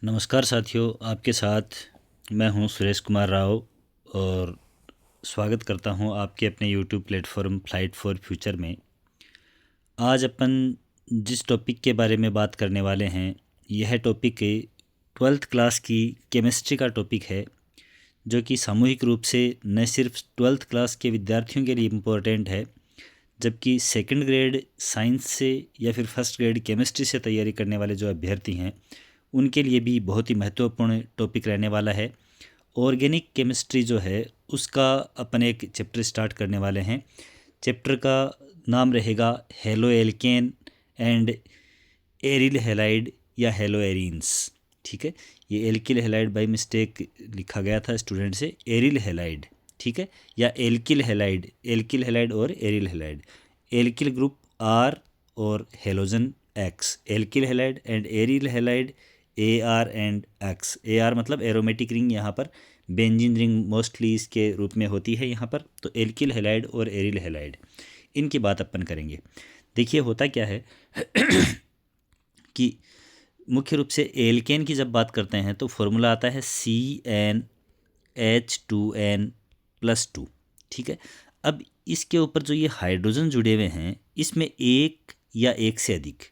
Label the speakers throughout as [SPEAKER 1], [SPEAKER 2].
[SPEAKER 1] नमस्कार साथियों, आपके साथ मैं हूं सुरेश कुमार राव और स्वागत करता हूं आपके अपने YouTube platform flight for future में। आज अपन जिस टॉपिक के बारे में बात करने वाले हैं, यह टॉपिक 12th क्लास की केमिस्ट्री का टॉपिक है, जो कि सामूहिक रूप से न सिर्फ 12th क्लास के विद्यार्थियों के लिए इम्पोर्टेंट है, जबकि सेकंड ग्रेड साइंस से या फिर फर्स्ट ग्रेड केमिस्ट्री से तैयारी करने वाले जो अभ्यर्थी हैं उनके लिए भी बहुत ही महत्वपूर्ण टॉपिक रहने वाला है। ऑर्गेनिक केमिस्ट्री जो है उसका अपन एक चैप्टर स्टार्ट करने वाले हैं। चैप्टर का नाम रहेगा halo alkane and aryl halide या हेलो एरीन्स। ठीक है, ये एल्किल हैलाइड बाई मिस्टेक लिखा गया था स्टूडेंट से, एरिल हैलाइड। ठीक है, या एल्किल हैलाइड और aryl halide. Alkyl group R और halogen X, alkyl halide and aryl halide A R and X. A R मतलब एरोमेटिक रिंग, यहाँ पर बेंजीन रिंग मोस्टली इसके रूप में होती है यहाँ पर। तो एल्किल हैलाइड और एरिल हैलाइड, इनकी बात अपन करेंगे। देखिए होता क्या है कि मुख्य रूप से एल्केन की जब बात करते हैं तो फॉर्मूला आता है CnH2n+2। ठीक है, अब इसके ऊपर जो ये हाइड्रोजन जुड़े हुए हैं इसमें एक या एक से अधिक,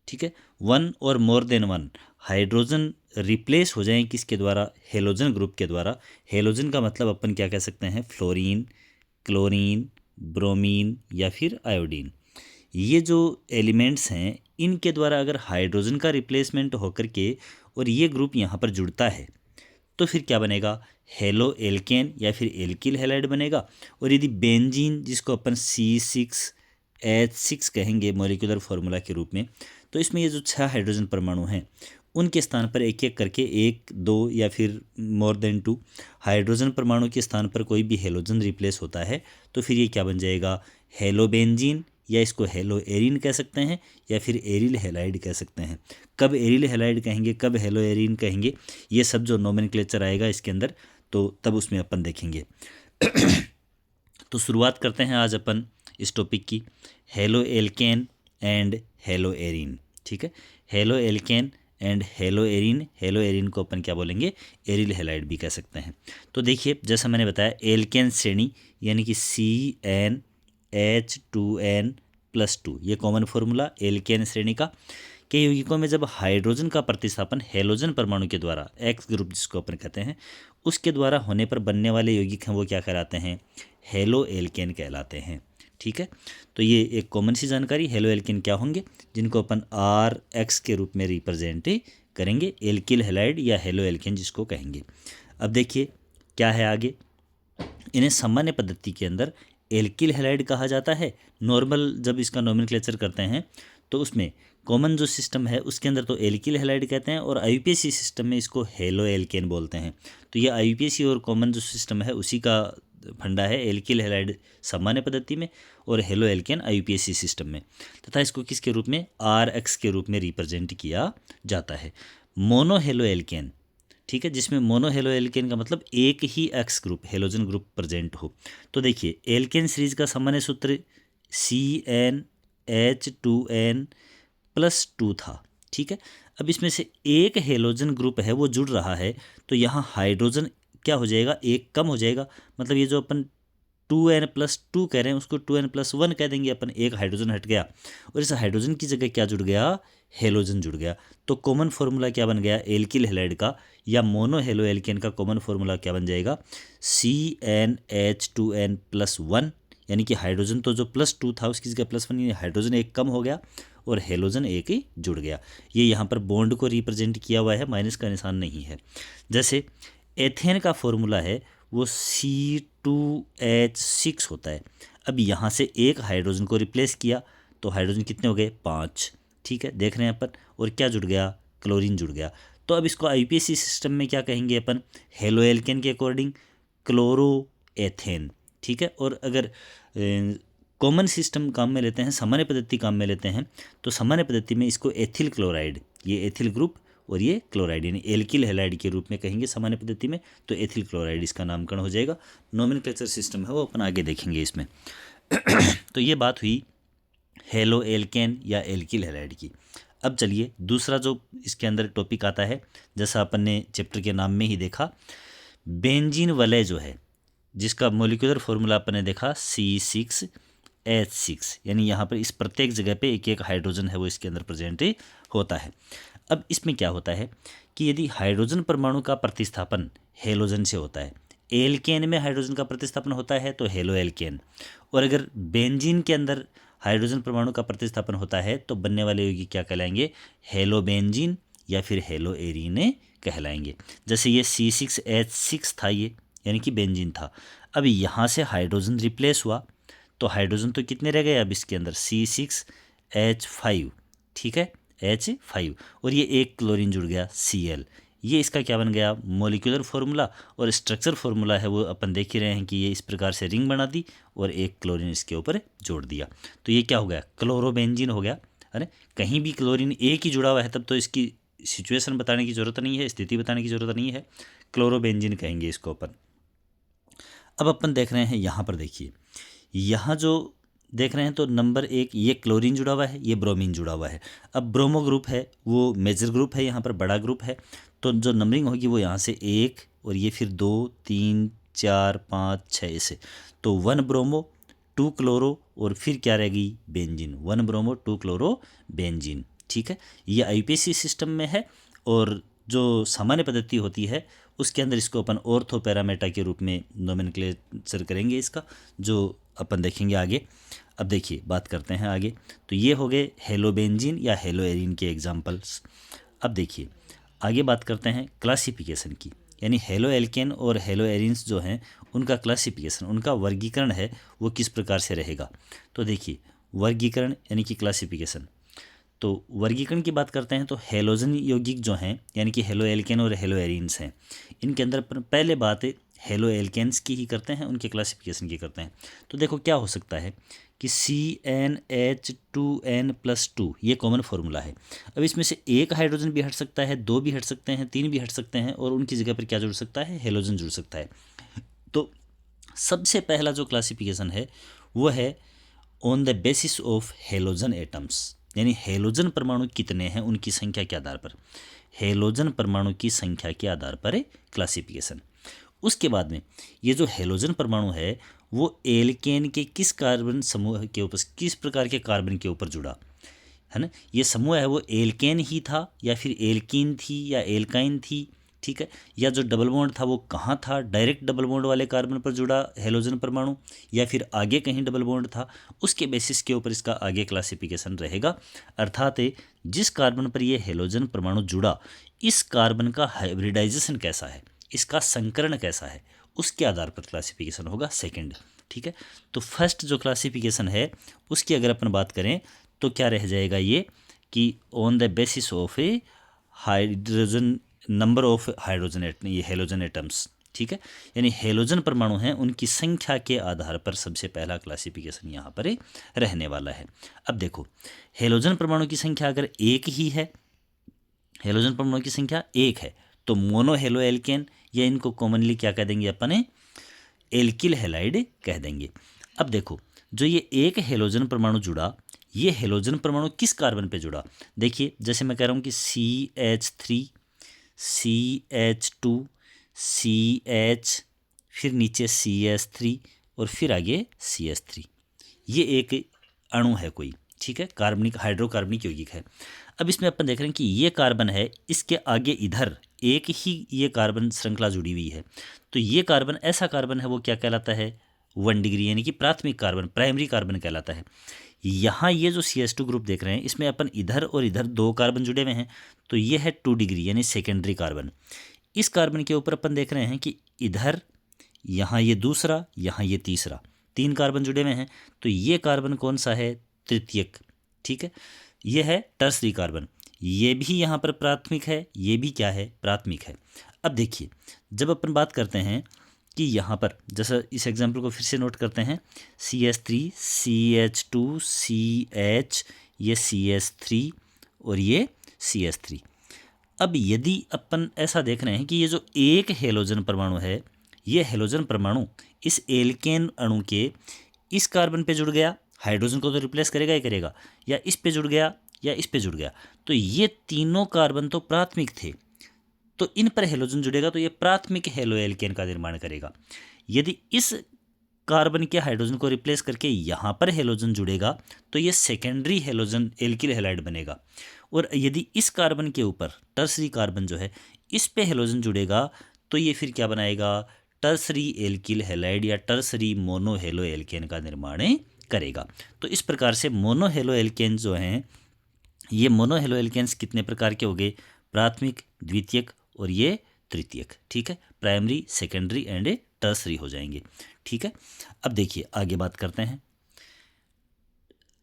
[SPEAKER 1] ठीक है, वन और more than one hydrogen replace हो जाएं किसके द्वारा? हेलोजन ग्रुप के द्वारा। हेलोजन का मतलब अपन क्या कह सकते हैं? फ्लोरीन, क्लोरीन, ब्रोमीन या फिर आयोडीन। ये जो एलिमेंट्स हैं इनके द्वारा अगर हाइड्रोजन का रिप्लेसमेंट होकर के और ये ग्रुप यहाँ पर जुड़ता है तो फिर क्या बनेगा? हेलो एल्केन या फिर एल्किल हैलाइड बनेगा। और यदि बेंजीन, जिसको अपन C6H6 कहेंगे मॉलिक्यूलर फार्मूला के रूप में, तो इसमें ये जो 6 हाइड्रोजन परमाणु हैं उनके स्थान पर एक एक करके 1, 2 या फिर मोर देन 2 हाइड्रोजन परमाणु के स्थान पर कोई भी हेलोजन रिप्लेस होता है तो फिर ये क्या बन जाएगा? हेलो बेंजीन, या इसको हेलो एरीन कह सकते हैं या फिर एरिल हैलाइड कह सकते हैं। कब एरिल हैलाइड कहेंगे, कब हेलो एरीन कहेंगे, ये सब जो नोमेनक्लेचर आएगा इसके अंदर तो तब उसमें अपन देखेंगे। तो शुरुआत करते हैं आज अपन इस टॉपिक की, halo alkane and hello arene. ठीक है, halo alkane and hello arene. Hello arene को अपन क्या बोलेंगे? एरिल हैलाइड भी कह सकते हैं। तो देखिए जैसा मैंने बताया, एल्केन श्रेणी यानी कि CnH2n+2, ये कॉमन फॉर्मूला एल्केन श्रेणी का। के यौगिकों में जब हाइड्रोजन का प्रतिस्थापन हेलोजन परमाणु के द्वारा, एक्स ग्रुप जिसको अपन कहते हैं, उसके द्वारा होने पर बनने वाले यौगिक हैं वो क्या कहलाते हैं? हेलो एल्केन कहलाते हैं। ठीक है, तो ये एक कॉमन सी जानकारी। हेलो एल्केन क्या होंगे? जिनको अपन RX के रूप में रिप्रेजेंट करेंगे, एल्किल हैलाइड या हेलो एल्केन जिसको कहेंगे। अब देखिए क्या है आगे, इन्हें सामान्य पद्धति के अंदर एल्किल हैलाइड कहा जाता है। नॉर्मल जब इसका नोमेनक्लेचर करते हैं तो उसमें कॉमन जो सिस्टम है उसके अंदर तो एल्किल हैलाइड कहते हैं, और IUPAC सिस्टम में इसको हेलो एल्केन बोलते हैं। तो ये IUPAC और कॉमन जो सिस्टम है उसी का फंडा है, एल्किल हैलाइड सामान्य पद्धति में और हेलो एल्केन IUPAC सिस्टम में, तथा इसको किसके रूप में? RX के रूप में रिप्रेजेंट किया जाता है। मोनो हेलो एल्केन, ठीक है, जिसमें मोनो हेलो एल्केन का मतलब एक ही X group, halogen group present हो। तो देखिए एल्केन सीरीज का सामान्य सूत्र CnH2n+2 था। ठीक है, अब इसमें से एक हेलोजन ग्रुप है वो जुड़ रहा है तो यहाँ हाइड्रोजन क्या हो जाएगा? एक कम हो जाएगा। मतलब ये जो अपन 2n+2 कह रहे हैं उसको 2n+1 कह देंगे अपन, एक हाइड्रोजन हट गया और इस हाइड्रोजन की जगह क्या जुड़ गया? हेलोजन जुड़ गया। तो कॉमन फॉर्मूला क्या बन गया? एल्किल हैलाइड का या मोनो हेलो एल्केन का कॉमन फॉर्मूला क्या बन जाएगा? CnH2n+1, यानी कि हाइड्रोजन तो जो +2 था उसकी जगह +1, यानी हाइड्रोजन एक कम हो गया और हेलोजन एक ही जुड़ गया। ये यहाँ पर बॉन्ड को रिप्रेजेंट किया हुआ है, माइनस का निशान नहीं है। जैसे एथेन का फॉर्मूला है वो C2H6 होता है। अब यहाँ से एक हाइड्रोजन को रिप्लेस किया तो हाइड्रोजन कितने हो गए? 5। ठीक है, देख रहे हैं अपन, और क्या जुड़ गया? क्लोरीन जुड़ गया। तो अब इसको IUPAC सिस्टम में क्या कहेंगे अपन? हेलो एल्केन के अकॉर्डिंग क्लोरो एथेन। ठीक है, और अगर कॉमन सिस्टम काम में लेते हैं, सामान्य पद्धति काम में लेते हैं, तो सामान्य पद्धति में इसको एथिल क्लोराइड, ये एथिल ग्रुप और ये क्लोराइड यानी एल्किल हैलाइड के रूप में कहेंगे सामान्य पद्धति में, तो एथिल क्लोराइड इसका नामकरण हो जाएगा। नोमेनक्लेचर सिस्टम है वो अपन आगे देखेंगे इसमें। तो ये बात हुई हेलो एल्केन या एल्किल हैलाइड की। अब चलिए दूसरा जो इसके अंदर टॉपिक आता है, जैसा अपन ने चैप्टर के नाम में ही देखा, बेंजीन वलय जो है, जिसका मोलिकुलर फॉर्मूला अपन ने देखा C6H6, यानी यहाँ पर इस प्रत्येक जगह पे एक एक हाइड्रोजन है वो इसके अंदर प्रेजेंट होता है। अब इसमें क्या होता है कि यदि हाइड्रोजन परमाणु का प्रतिस्थापन हेलोजन से होता है, एल्केन में हाइड्रोजन का प्रतिस्थापन होता है तो हेलो एल्केन, और अगर बेंजीन के अंदर हाइड्रोजन परमाणु का प्रतिस्थापन होता है तो बनने वाले यौगिक क्या कहलाएंगे, हेलो बेंजीन या फिर हेलो एरीन कहलाएंगे। जैसे ये C6H6 था, ये यानी कि बेंजीन था। अब यहाँ से हाइड्रोजन रिप्लेस हुआ तो हाइड्रोजन तो कितने रह गए अब इसके अंदर, C6H5, ठीक है, H5, और ये एक क्लोरीन जुड़ गया Cl। ये इसका क्या बन गया, मोलिकुलर फार्मूला, और स्ट्रक्चर फार्मूला है वो अपन देख ही रहे हैं कि ये इस प्रकार से रिंग बना दी और एक क्लोरीन इसके ऊपर जोड़ दिया, तो ये क्या हो गया, क्लोरोबेंजीन हो गया। अरे कहीं भी क्लोरीन एक ही जुड़ा हुआ है तब तो इसकी सिचुएशन बताने की ज़रूरत नहीं है, स्थिति बताने की ज़रूरत नहीं है, क्लोरोबेंजीन कहेंगे इसको अपन। अब अपन देख रहे हैं यहाँ पर, देखिए यहाँ जो देख रहे हैं तो नंबर 1 ये क्लोरीन जुड़ा हुआ है, ये ब्रोमीन जुड़ा हुआ है। अब ब्रोमो ग्रुप है वो मेजर ग्रुप है, यहाँ पर बड़ा ग्रुप है, तो जो नंबरिंग होगी वो यहाँ से 1 और ये फिर 2 3 4 5 6 ऐसे, तो 1 ब्रोमो 2 क्लोरो और फिर क्या रहेगी बेंजीन, 1 ब्रोमो 2 क्लोरो बेंजीन, ठीक है। ये आईपीसी सिस्टम में है, और जो सामान्य पद्धति होती है उसके अंदर इसको अपन ऑर्थो पैरामेटा के रूप में नोमेनक्लेचर करेंगे इसका, जो अपन देखेंगे आगे। अब देखिए बात करते हैं आगे, तो ये हो गए हेलोबेंजीन या हेलो एरीन के एग्जांपल्स। अब देखिए आगे बात करते हैं क्लासिफिकेशन की, यानी हेलो एल्केन और हेलो एरीन्स जो हैं उनका क्लासिफिकेशन, उनका वर्गीकरण है वो किस प्रकार से रहेगा। तो देखिए वर्गीकरण यानी कि क्लासिफिकेशन, तो वर्गीकरण की बात करते हैं तो हेलोजन यौगिक जो हैं यानी कि हेलो एल्केन और हेलो एरीन्स हैं, इनके अंदर पहले बात हेलो एल्केन्स की ही करते हैं, उनके क्लासिफिकेशन की करते हैं। तो देखो क्या हो सकता है कि CnH2n+2 ये कॉमन फार्मूला है। अब इसमें से एक हाइड्रोजन भी हट सकता है, 2 भी हट सकते हैं, 3 भी हट सकते हैं, और उनकी जगह पर क्या जुड़ सकता है, हेलोजन जुड़ सकता है। तो सबसे पहला जो क्लासिफिकेशन है वो है on the basis of halogen atoms, यानी हेलोजन परमाणु कितने हैं उनकी संख्या के आधार पर, हेलोजन परमाणु की संख्या के आधार पर क्लासिफिकेशन। उसके बाद में ये जो हेलोजन परमाणु है वो एल्केन के किस कार्बन समूह के ऊपर, किस प्रकार के कार्बन के ऊपर जुड़ा है ना, ये समूह है वो एल्केन ही था या फिर एल्कीन थी या एल्काइन थी, ठीक है, या जो डबल बॉन्ड था वो कहाँ था, डायरेक्ट डबल बॉन्ड वाले कार्बन पर जुड़ा हेलोजन परमाणु या फिर आगे कहीं डबल बॉन्ड था, उसके बेसिस के ऊपर इसका आगे क्लासिफिकेशन रहेगा। अर्थात जिस कार्बन पर ये हेलोजन परमाणु जुड़ा इस कार्बन का हाइब्रिडाइजेशन कैसा है, इसका संकरण कैसा है, उसके आधार पर क्लासिफिकेशन होगा सेकंड, ठीक है। तो फर्स्ट जो क्लासिफिकेशन है उसकी अगर अपन बात करें तो क्या रह जाएगा ये कि on the basis of A hydrogen number of hydrogen ये हेलोजन एटम्स, ठीक है, यानी हेलोजन परमाणु हैं उनकी संख्या के आधार पर सबसे पहला क्लासिफिकेशन यहाँ पर रहने वाला है। अब देखो हेलोजन परमाणु की संख्या अगर एक ही है, हेलोजन परमाणु की संख्या एक है तो मोनो हेलो एल्केन, या इनको कॉमनली क्या कह देंगे अपन, एल्किल हैलाइड कह देंगे। अब देखो जो ये एक हेलोजन परमाणु जुड़ा, ये हेलोजन परमाणु किस कार्बन पे जुड़ा, देखिए जैसे मैं कह रहा हूँ कि CH3 CH2 CH, फिर नीचे CH3 और फिर आगे CH3, ये एक अणु है कोई, ठीक है, कार्बनिक हाइड्रोकार्बनिक यौगिक है। अब इसमें अपन देख रहे हैं कि ये कार्बन है, इसके आगे इधर एक ही ये कार्बन श्रृंखला जुड़ी हुई है, तो ये कार्बन ऐसा कार्बन है वो क्या कहलाता है, 1 डिग्री, यानी कि प्राथमिक कार्बन, प्राइमरी कार्बन कहलाता है। यहाँ ये जो CH2 ग्रुप देख रहे हैं इसमें अपन इधर और इधर 2 कार्बन जुड़े हुए हैं, तो ये है 2 डिग्री यानी सेकेंडरी कार्बन। इस कार्बन के ऊपर अपन देख रहे हैं कि इधर यहाँ ये दूसरा, यहाँ ये तीसरा, 3 कार्बन जुड़े हुए हैं, तो ये कार्बन कौन सा है, तृतीयक, ठीक है, ये है टर्सरी कार्बन, ये भी यहाँ पर प्राथमिक है, ये भी क्या है, प्राथमिक है। अब देखिए जब अपन बात करते हैं कि यहाँ पर, जैसा इस एग्जाम्पल को फिर से नोट करते हैं, CH3 CH2 CH, ये CH3 और ये CH3। अब यदि अपन ऐसा देख रहे हैं कि ये जो एक हेलोजन परमाणु है, ये हेलोजन परमाणु इस एल्केन अणु के इस कार्बन पे जुड़ गया हाइड्रोजन को तो रिप्लेस करेगा ही करेगा, या इस पे जुड़ गया या इस पे जुड़ गया। तो ये तीनों कार्बन तो प्राथमिक थे, तो इन पर हेलोजन जुड़ेगा तो ये प्राथमिक हेलो एल्केन का निर्माण करेगा। यदि इस कार्बन के हाइड्रोजन को रिप्लेस करके यहाँ पर हेलोजन जुड़ेगा तो ये सेकेंडरी हेलोजन एल्किल हैलाइड बनेगा। और यदि इस कार्बन के ऊपर टर्सरी कार्बन जो है इस पे हेलोजन जुड़ेगा तो ये फिर क्या बनाएगा, टर्सरी एल्किल हैलाइड या टर्सरी मोनो हेलो एल्केन का निर्माण करेगा। तो इस प्रकार से मोनो हेलो एल्केन जो हैं, ये मोनो हेलो एल्केन्स कितने प्रकार के हो गए, प्राथमिक, द्वितीयक और ये तृतीयक। ठीक है, प्राइमरी, सेकेंडरी एंड टर्सरी हो जाएंगे। ठीक है, अब देखिए आगे बात करते हैं।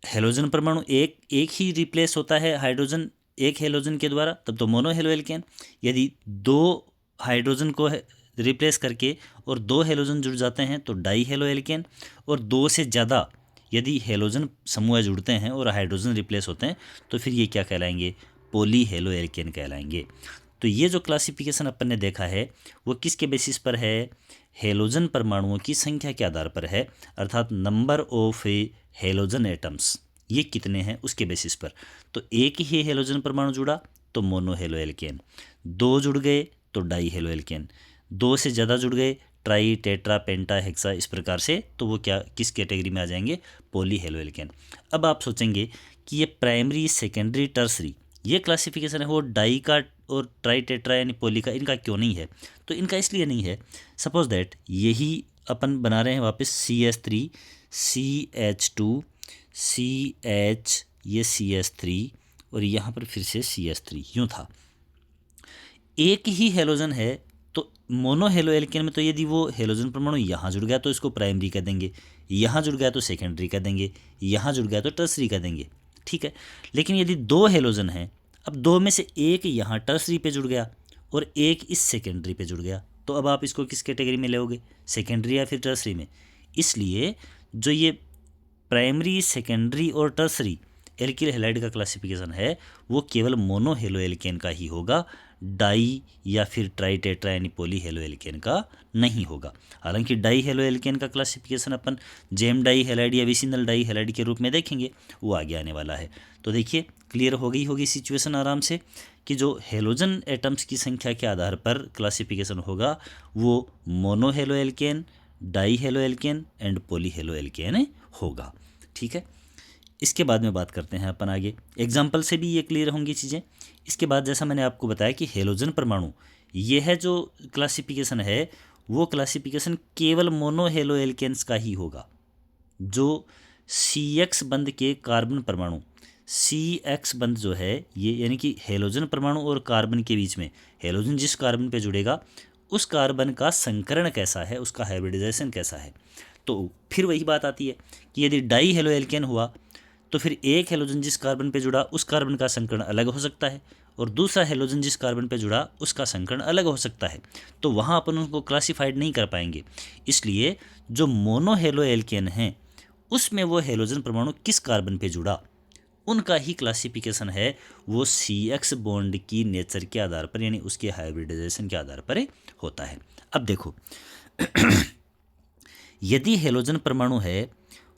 [SPEAKER 1] हेलोजन परमाणु एक ही रिप्लेस होता है हाइड्रोजन एक हेलोजन के द्वारा, तब तो मोनो हेलो एल्केन। यदि दो हाइड्रोजन को रिप्लेस करके और दो हेलोजन जुड़ जाते हैं तो डाई हेलो एल्केन। और दो से ज़्यादा यदि हेलोजन समूह जुड़ते हैं और हाइड्रोजन रिप्लेस होते हैं तो फिर ये क्या कहलाएंगे, पॉली हेलो एल्केन कहलाएंगे। तो ये जो क्लासिफिकेशन अपन ने देखा है वो किसके बेसिस पर है, हेलोजन परमाणुओं की संख्या के आधार पर है, अर्थात नंबर ऑफ हेलोजन एटम्स ये कितने हैं उसके बेसिस पर। तो एक ही हेलोजन परमाणु जुड़ा तो मोनो हेलो एल्केन, दो जुड़ गए तो डाई हेलो एल्केन, दो से ज़्यादा जुड़ गए ट्राई, टेट्रा, पेंटा, हेक्सा, इस प्रकार से, तो वो क्या किस कैटेगरी में आ जाएंगे, पॉली हेलो एल्केन। अब आप सोचेंगे कि ये प्राइमरी, सेकेंडरी, टर्सरी ये क्लासिफिकेशन है वो डाई का और ट्राई, टेट्रा यानी पॉली का इनका क्यों नहीं है। तो इनका इसलिए नहीं है, सपोज दैट यही अपन बना रहे हैं वापस CH3 CH2 CH, ये CH3 और यहाँ पर फिर से CH3 यूँ था। एक ही हेलोजन है तो मोनो हेलो एल्केन में तो यदि वो हेलोजन परमाणु यहाँ जुड़ गया तो इसको प्राइमरी कह देंगे, यहाँ जुड़ गया तो सेकेंडरी कह देंगे, यहाँ जुड़ गया तो टर्सरी कह देंगे। ठीक है, लेकिन यदि दो हेलोजन हैं, अब दो में से एक यहाँ टर्सरी पे जुड़ गया और एक इस सेकेंडरी पे जुड़ गया, तो अब आप इसको किस कैटेगरी में लोगे, सेकेंडरी या फिर टर्सरी में। इसलिए जो ये प्राइमरी, सेकेंडरी और टर्सरी एल्किल हैलाइड का क्लासिफिकेशन है वो केवल मोनो हेलो एल्केन का ही होगा, डाई या फिर ट्राई, टेट्रा यानी पॉली हेलो एल्केन का नहीं होगा। हालांकि डाई हेलो एल्केन का क्लासिफिकेशन अपन जेम डाई हैलाइड या विसिनल डाई हैलाइड के रूप में देखेंगे, वो आगे आने वाला है। तो देखिए क्लियर हो गई होगी सिचुएशन आराम से कि जो हेलोजन एटम्स की संख्या के आधार पर क्लासिफिकेशन होगा वो mono halo alkane, die halo alkane and poly halo alkane होगा। ठीक है, इसके बाद में बात करते हैं अपन आगे, एग्जाम्पल से भी ये क्लियर होंगी चीज़ें। इसके बाद जैसा मैंने आपको बताया कि हेलोजन परमाणु ये है जो क्लासिफिकेशन है वो क्लासिफिकेशन केवल मोनो हेलो एल्केन्स का ही होगा। जो CX बंध के कार्बन परमाणु, CX बंध जो है ये यानी कि हेलोजन परमाणु और कार्बन के बीच में हेलोजन जिस कार्बन पे जुड़ेगा उस कार्बन का संकरण कैसा है, उसका हाइब्रिडाइजेशन कैसा है। तो फिर वही बात आती है कि यदि डाई हेलो एल्केन हुआ तो फिर एक हेलोजन जिस कार्बन पे जुड़ा उस कार्बन का संकरण अलग हो सकता है और दूसरा हेलोजन जिस कार्बन पे जुड़ा उसका संकरण अलग हो सकता है। तो वहाँ अपन उनको क्लासिफाइड नहीं कर पाएंगे। इसलिए जो मोनो हेलो एल्केन हैं उसमें वो हेलोजन परमाणु किस कार्बन पे जुड़ा उनका ही क्लासिफिकेशन है वो CX बॉन्ड की नेचर के आधार पर यानी उसके हाइब्रिडाइजेशन के आधार पर होता है। अब देखो यदि हेलोजन परमाणु है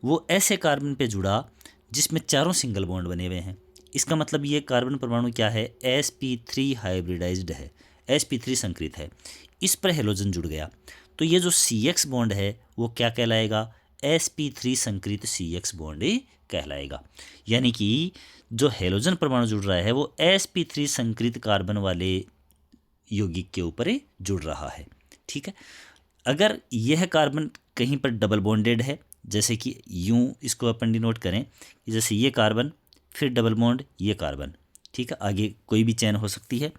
[SPEAKER 1] वो ऐसे कार्बन पे जुड़ा जिसमें चारों सिंगल बॉन्ड बने हुए हैं, इसका मतलब ये कार्बन परमाणु क्या है, sp3 हाइब्रिडाइज्ड है, sp3 संकरित है, इस पर हेलोजन जुड़ गया तो ये जो CX बॉन्ड है वो क्या कहलाएगा, sp3 संकरित CX बॉन्ड कहलाएगा। यानी कि जो हेलोजन परमाणु जुड़ रहा है वो sp3 संकरित कार्बन वाले यौगिक के ऊपर जुड़ रहा है। ठीक है, अगर यह कार्बन कहीं पर डबल बॉन्डेड है, जैसे कि यूं इसको अपन डिनोट करें कि जैसे ये कार्बन फिर डबल बॉन्ड ये कार्बन, ठीक है, आगे कोई भी चेन हो सकती है,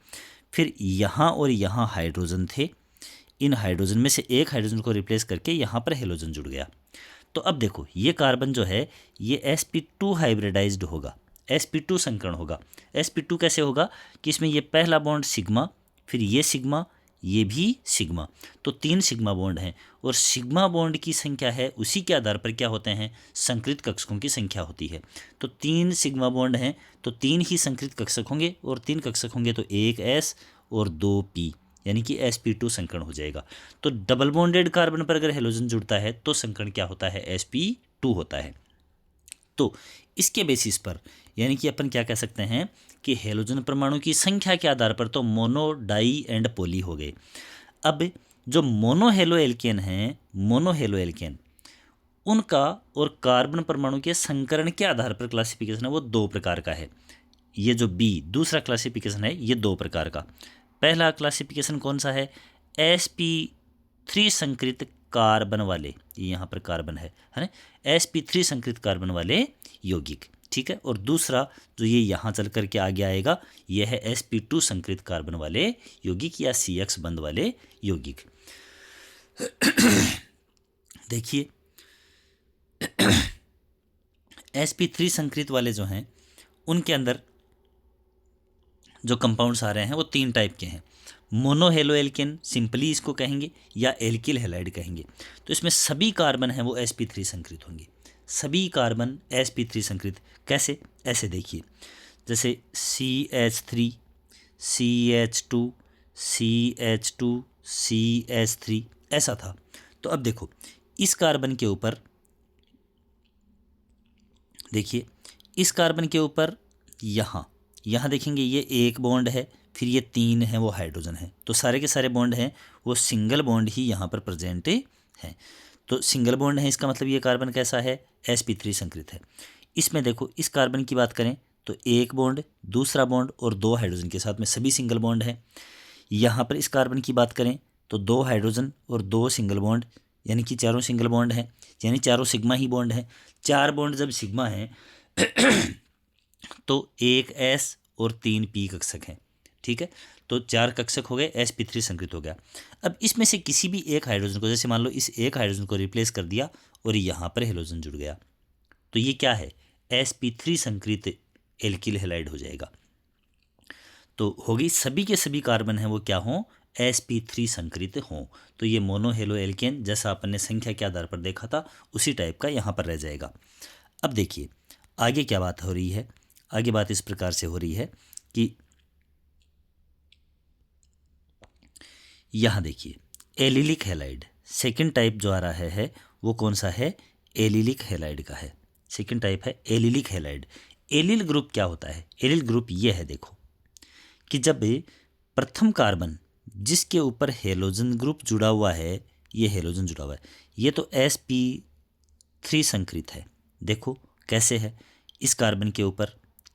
[SPEAKER 1] फिर यहाँ और यहाँ हाइड्रोजन थे, इन हाइड्रोजन में से एक हाइड्रोजन को रिप्लेस करके यहाँ पर हेलोजन जुड़ गया। तो अब देखो ये कार्बन जो है ये sp2 हाइब्रिडाइज्ड होगा, sp2 संकरण होगा। sp2 कैसे होगा कि इसमें ये पहला बॉन्ड सिग्मा, फिर ये सिग्मा, ये भी सिग्मा, तो 3 सिग्मा बॉन्ड हैं और सिग्मा बॉन्ड की संख्या है उसी के आधार पर क्या होते हैं, संकृत कक्षकों की संख्या होती है। तो 3 सिग्मा बॉन्ड हैं तो 3 ही संकृत कक्षक होंगे और 3 कक्षक होंगे तो 1 S और 2 P यानी कि sp2 संकरण हो जाएगा। तो डबल बॉन्डेड कार्बन पर अगर हेलोजन जुड़ता है तो संकरण क्या होता है, sp2 होता है। तो इसके बेसिस पर यानी कि अपन क्या कह सकते हैं कि हेलोजन परमाणु की संख्या के आधार पर तो मोनो, डाई एंड पॉली हो गए। अब जो मोनोहेलो एल्केन हैं, मोनोहेलो एल्केन, उनका और कार्बन परमाणु के संकरण के आधार पर क्लासिफिकेशन है वो दो प्रकार का है। ये जो बी दूसरा क्लासिफिकेशन है ये दो प्रकार का। पहला क्लासिफिकेशन कौन सा है? sp3 संकरित कार्बन वाले, ये यहाँ पर कार्बन है ना, sp3 संकरित कार्बन वाले यौगिक, ठीक है। और दूसरा जो ये यहाँ चल करके आगे आएगा यह है sp2 संकरित कार्बन वाले यौगिक या CX बंध वाले यौगिक। देखिए sp3 संकरित वाले जो हैं उनके अंदर जो कंपाउंड्स आ रहे हैं वो तीन टाइप के हैं। मोनोहेलो एल्केन सिंपली इसको कहेंगे या एल्किल हैलाइड कहेंगे। तो इसमें सभी कार्बन हैं वो sp3 संकरित होंगे, सभी कार्बन sp3 संकरित। कैसे? ऐसे देखिए, जैसे CH3 CH2 CH2 CH3 ऐसा था। तो अब देखो इस कार्बन के ऊपर, देखिए इस कार्बन के ऊपर यहाँ देखेंगे ये एक बॉन्ड है, फिर ये तीन है वो हाइड्रोजन है। तो सारे के सारे बॉन्ड हैं वो सिंगल बॉन्ड ही यहाँ पर प्रेजेंट हैं। तो सिंगल बॉन्ड है इसका मतलब ये कार्बन कैसा है? sp3 संकरित है। इसमें देखो इस कार्बन की बात करें तो एक बॉन्ड, दूसरा बॉन्ड और दो हाइड्रोजन के साथ में सभी सिंगल बॉन्ड है। यहाँ पर इस कार्बन की बात करें तो दो हाइड्रोजन और दो सिंगल बॉन्ड, यानी कि चारों सिंगल बॉन्ड है, यानी चारों सिग्मा ही बॉन्ड है। चार बॉन्ड जब सिग्मा है तो एक S और तीन P कक्षक हैं, ठीक है। तो चार कक्षक हो गए, sp3 संकरित हो गया। अब इसमें से किसी भी एक हाइड्रोजन को, जैसे मान लो इस एक हाइड्रोजन को रिप्लेस कर दिया और यहाँ पर हेलोजन जुड़ गया, तो ये क्या है? sp3 संकरित एल्किल हैलाइड हो जाएगा। तो होगी सभी के सभी कार्बन हैं वो क्या हों? sp3 संकरित हों। तो ये मोनोहेलो एल्केन जैसा अपन ने संख्या के आधार पर देखा था उसी टाइप का यहाँ पर रह जाएगा। अब देखिए आगे क्या बात हो रही है। आगे बात इस प्रकार से हो रही है कि यहाँ देखिए एलिलिक हैलाइड सेकंड टाइप जो आ रहा है वो कौन सा है? एलिलिक हैलाइड का है। सेकंड टाइप है एलिलिक हैलाइड। एलिल ग्रुप क्या होता है? एलिल ग्रुप ये है, देखो कि जब प्रथम कार्बन जिसके ऊपर हेलोजन ग्रुप जुड़ा हुआ है, ये हेलोजन जुड़ा हुआ है, ये तो sp3 संकरित है। देखो कैसे है, इस कार्बन के ऊपर,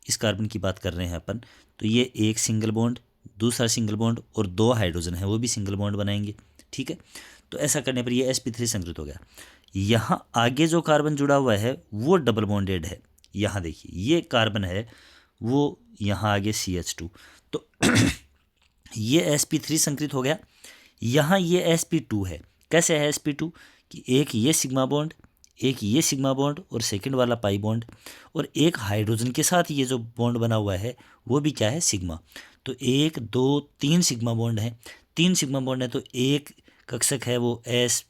[SPEAKER 1] इस कार्बन की बात कर रहे हैं अपन, तो ये एक सिंगल बॉन्ड, दूसरा सिंगल बॉन्ड और दो हाइड्रोजन है वो भी सिंगल बॉन्ड बनाएंगे, ठीक है। तो ऐसा करने पर ये sp3 संकरित हो गया। यहाँ आगे जो कार्बन जुड़ा हुआ है वो डबल बॉन्डेड है। यहाँ देखिए ये कार्बन है वो यहाँ आगे CH2, तो ये sp3 संकरित हो गया। यहाँ ये sp2 है। कैसे है sp2? कि एक ये सिग्मा बॉन्ड, एक ये सिग्मा बॉन्ड और सेकंड वाला पाई बॉन्ड, और एक हाइड्रोजन के साथ ये जो बॉन्ड बना हुआ है वो भी क्या है? सिग्मा। तो एक दो तीन सिग्मा बॉन्ड है, तीन सिग्मा बॉन्ड है, तो एक कक्षक है वो S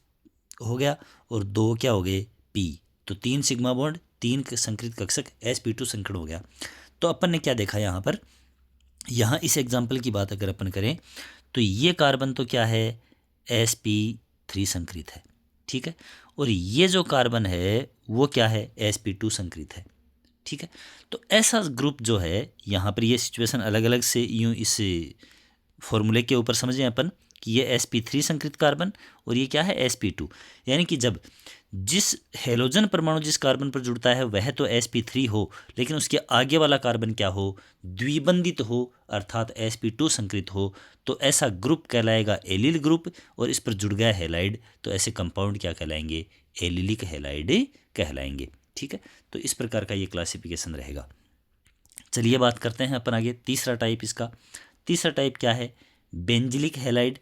[SPEAKER 1] हो गया और दो क्या हो गए? P। तो तीन सिग्मा बॉन्ड, तीन संकरित कक्षक sp2 संकरण हो गया। तो अपन ने क्या देखा यहाँ पर, यहाँ इस एग्जाम्पल की बात अगर अपन करें तो ये कार्बन तो क्या है? sp3 संकरित है, ठीक है। और ये जो कार्बन है वो क्या है? sp2 संकरित है, ठीक है। तो ऐसा ग्रुप जो है यहाँ पर, ये सिचुएशन अलग अलग से यूँ इस फॉर्मूले के ऊपर समझें अपन कि ये sp3 संकरित कार्बन और ये क्या है? sp2। यानी कि जब जिस हेलोजन परमाणु जिस कार्बन पर जुड़ता है वह तो sp3 हो, लेकिन उसके आगे वाला कार्बन क्या हो? द्विबंधित हो, अर्थात sp2 संकरित हो, तो ऐसा ग्रुप कहलाएगा एलिल ग्रुप। और इस पर जुड़ गया हैलाइड, तो ऐसे कंपाउंड क्या कहलाएंगे? एलिलिक हैलाइड कहलाएंगे, ठीक है। तो इस प्रकार का ये क्लासिफिकेशन रहेगा। चलिए बात करते हैं अपन आगे तीसरा टाइप इसका। तीसरा टाइप क्या है? बेंजिलिक हैलाइड,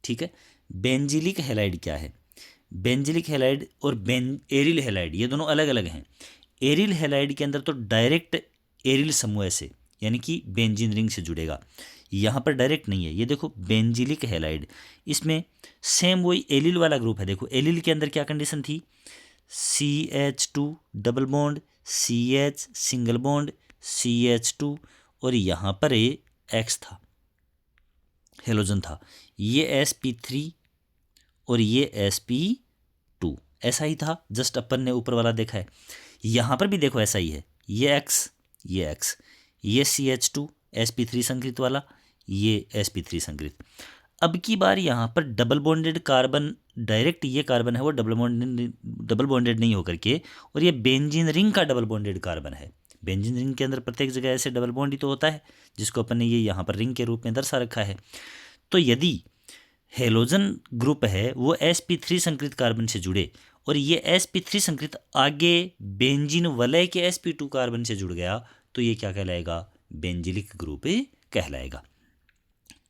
[SPEAKER 1] ठीक है। बेंजिलिक हैलाइड क्या है? बेंजिलिक हैलाइड और एरिल हैलाइड ये दोनों अलग अलग हैं। एरिल हैलाइड के अंदर तो डायरेक्ट एरिल समूह से यानी कि बेंजीन रिंग से जुड़ेगा, यहाँ पर डायरेक्ट नहीं है। ये देखो बेंजिलिक हैलाइड, इसमें सेम वही एलिल वाला ग्रुप है। देखो एलिल के अंदर क्या कंडीशन थी? CH2 double bond, CH single bond, CH2 और यहाँ पर X था, हेलोजन था। ये sp3 और ये sp2 ऐसा ही था, जस्ट अपन ने ऊपर वाला देखा है। यहाँ पर भी देखो ऐसा ही है, ये X, ये CH2 sp3 संकृत वाला, ये sp3 संकृत। अब की बार यहाँ पर डबल बॉन्डेड कार्बन, डायरेक्ट ये कार्बन है वो डबल बॉन्डेड नहीं होकर के, और ये बेंजीन रिंग का डबल बॉन्डेड कार्बन है। बेंजीन रिंग के अंदर प्रत्येक जगह ऐसे डबल बॉन्ड ही तो होता है, जिसको अपन ने ये यहाँ पर रिंग के रूप में दर्शा रखा है। तो यदि हेलोजन ग्रुप है वो sp3 संकृत कार्बन से जुड़े और ये sp3 संकृत आगे बेंजीन वलय के sp2 कार्बन से जुड़ गया, तो ये क्या कहलाएगा? बेंजिलिक ग्रुप कहलाएगा।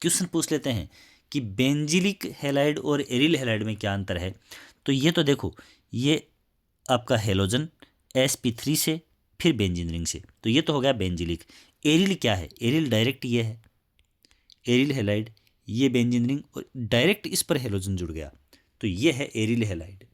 [SPEAKER 1] क्वेश्चन पूछ लेते हैं कि बेंजिलिक हैलाइड और एरिल हैलाइड में क्या अंतर है। तो ये तो देखो, ये आपका हेलोजन sp3 से फिर बेंजीन रिंग से, तो ये तो हो गया बेंजिलिक। एरिल क्या है? एरिल डायरेक्ट ये है, एरिल हैलाइड, ये बेंजीन रिंग और डायरेक्ट इस पर हेलोजन जुड़ गया, तो ये है एरिल हैलाइड,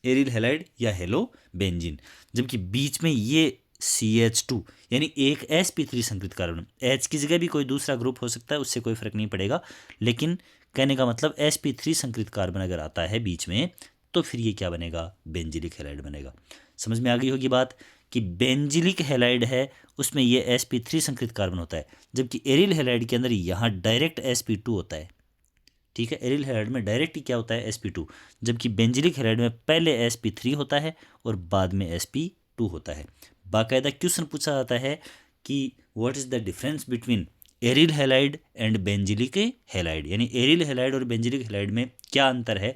[SPEAKER 1] एरिल हैलाइड या हेलो बेंजीन। जबकि बीच में ये CH2 यानी एक sp3 संकृत कार्बन, H की जगह भी कोई दूसरा ग्रुप हो सकता है, उससे कोई फर्क नहीं पड़ेगा, लेकिन कहने का मतलब sp3 संकृत कार्बन अगर आता है बीच में, तो फिर ये क्या बनेगा? बेंजिलिक हैलाइड बनेगा। समझ में आ गई होगी बात कि बेंजिलिक हैलाइड है उसमें ये sp3 संकृत कार्बन होता है, जबकि एरिल हैलाइड के अंदर यहाँ डायरेक्ट sp2 होता है। ठीक है, एरिल हैलाइड में डायरेक्ट क्या होता है? sp2, जबकि बेंजिलिक हैलाइड में पहले sp3 होता है और बाद में sp2 होता है। बाकायदा क्वेश्चन पूछा जाता है कि what is the difference between aryl halide and benzylic halide, यानी एरिल हैलाइड और बेंजिलिक हैलाइड में क्या अंतर है।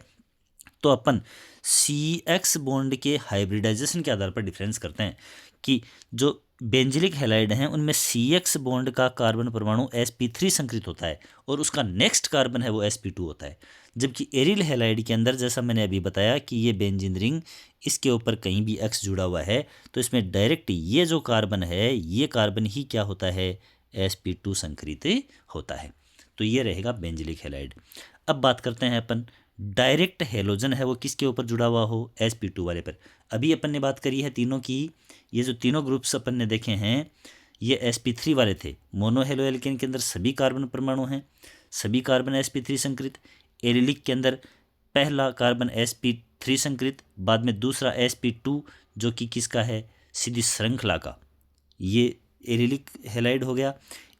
[SPEAKER 1] तो अपन CX बॉन्ड के हाइब्रिडाइजेशन के आधार पर डिफरेंस करते हैं कि जो बेंजिलिक हैलाइड हैं उनमें CX बॉन्ड का कार्बन परमाणु sp3 संकृत होता है और उसका नेक्स्ट कार्बन है वो sp2 होता है। जबकि एरिल हैलाइड के अंदर, जैसा मैंने अभी बताया कि ये बेंजीन रिंग, इसके ऊपर कहीं भी X जुड़ा हुआ है, तो इसमें डायरेक्ट ये जो कार्बन है ये कार्बन ही क्या होता है? sp2 संकृत होता है। तो ये रहेगा बेंजिलिक हैलाइड। अब बात करते हैं अपन डायरेक्ट हेलोजन है वो किसके ऊपर जुड़ा हुआ हो? sp2 वाले पर। अभी अपन ने बात करी है तीनों की, ये जो तीनों ग्रुप्स अपन ने देखे हैं ये sp3 वाले थे। मोनो हेलो एल्केन के अंदर सभी कार्बन परमाणु हैं, सभी कार्बन sp3 संकृत। एरिलिक के अंदर पहला कार्बन sp3 संकृत, बाद में दूसरा sp2 जो कि किसका है? सीधी श्रृंखला का, ये एरिलिक हैलाइड हो गया।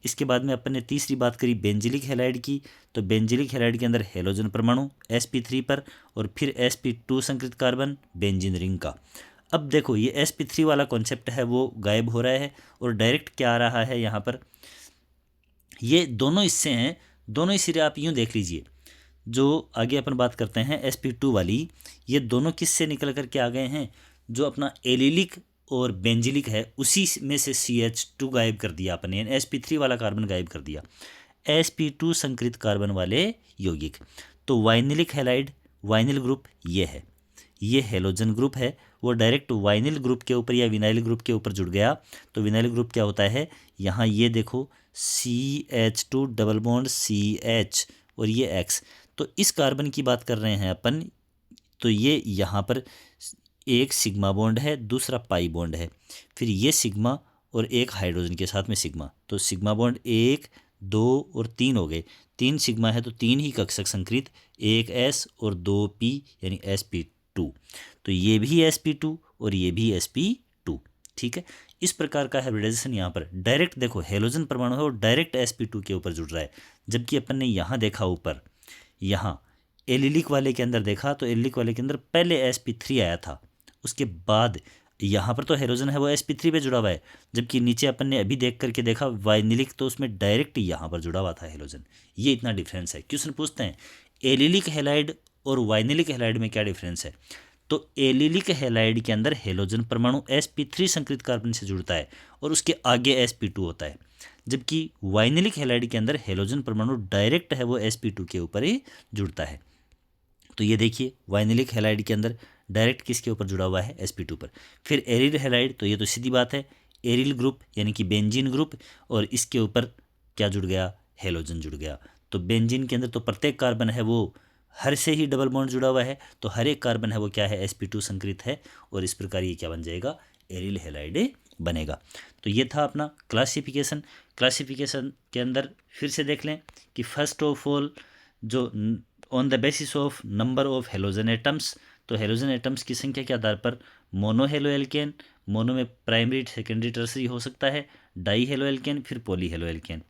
[SPEAKER 1] इसके बाद में अपन ने तीसरी बात करी बेंजिलिक हैलाइड की, तो बेंजिलिक हैलाइड के अंदर हेलोजन परमाणु sp3 पर और फिर sp2 संकृत कार्बन बेंजीन रिंग का। अब देखो ये sp3 वाला कॉन्सेप्ट है वो गायब हो रहा है और डायरेक्ट क्या आ रहा है यहाँ पर? ये दोनों हिस्से हैं, दोनों ही सिरे आप यूँ देख लीजिए। जो आगे अपन बात करते हैं sp2 वाली, ये दोनों किससे निकल कर के आ गए हैं? जो अपना एलिलिक और बेंजिलिक है उसी में से CH2 गायब कर दिया अपन ने, sp3 वाला कार्बन गायब कर दिया, sp2 संकृत कार्बन वाले यौगिक। तो वाइनिलिक हैलाइड, वाइनिल ग्रुप ये है, ये हेलोजन ग्रुप है, वो डायरेक्ट वाइनिल ग्रुप के ऊपर या विनाइल ग्रुप के ऊपर जुड़ गया। तो विनाइल ग्रुप क्या होता है? यहाँ ये देखो CH2 डबल बॉन्ड CH और ये X, तो इस कार्बन की बात कर रहे हैं अपन। तो ये यहाँ पर एक सिग्मा बॉन्ड है, दूसरा पाई बॉन्ड है, फिर ये सिग्मा और एक हाइड्रोजन के साथ में सिग्मा, तो सिग्मा बॉन्ड 1 2 और 3 हो गए। 3 सिग्मा है तो 3 ही कक्षक संकृत, एक S और 2 P यानी sp2। तो ये भी sp2 और ये भी sp2। ठीक है, इस प्रकार का हाइब्रिडाइजेशन यहाँ पर डायरेक्ट देखो हेलोजन परमाणु है और डायरेक्ट sp2 के ऊपर जुड़ रहा है। जबकि अपन ने यहाँ देखा ऊपर, यहाँ एलिलिक वाले के अंदर देखा तो एलिलिक वाले के अंदर पहले sp3 आया था, उसके बाद यहाँ पर तो हेलोजन है वो sp3 पे जुड़ा हुआ है। जबकि नीचे अपन ने अभी देख करके देखा वाइनिलिक, तो उसमें डायरेक्ट यहाँ पर जुड़ा हुआ था हेलोजन। ये इतना डिफरेंस है। क्वेश्चन पूछते हैं एलिलिक हैलाइड और वाइनिलिक हैलाइड में क्या डिफरेंस है। तो एलिलिक हैलाइड के अंदर हेलोजन परमाणु sp3 संकृत कार्बन से जुड़ता है और उसके आगे sp2 होता है। जबकि वाइनिलिक हैलाइड के अंदर हेलोजन परमाणु डायरेक्ट है वो sp2 के ऊपर ही जुड़ता है। तो ये देखिए वाइनिलिक हैलाइड के अंदर डायरेक्ट किसके ऊपर जुड़ा हुआ है? sp2 पर। फिर एरिल हैलाइड, तो ये तो सीधी बात है, एरिल ग्रुप यानी कि बेंजीन ग्रुप, और इसके ऊपर क्या जुड़ गया? हेलोजन जुड़ गया। तो बेंजीन के अंदर तो प्रत्येक कार्बन है वो हर से ही डबल बॉन्ड जुड़ा हुआ है, तो हर एक कार्बन है वो क्या है? sp2 संकृत है, और इस प्रकार ये क्या बन जाएगा? एरिल हैलाइड बनेगा। तो ये था अपना क्लासिफिकेशन। क्लासिफिकेशन के अंदर फिर से देख लें कि फर्स्ट ऑफ ऑल जो on the basis of number of halogen atoms, तो हेलोजन एटम्स की संख्या के आधार पर मोनो हेलो एल्केन, मोनो में प्राइमरी सेकेंडरी टर्सरी हो सकता है, डाई हेलो एल्केन, फिर पॉली हेलो एल्केन।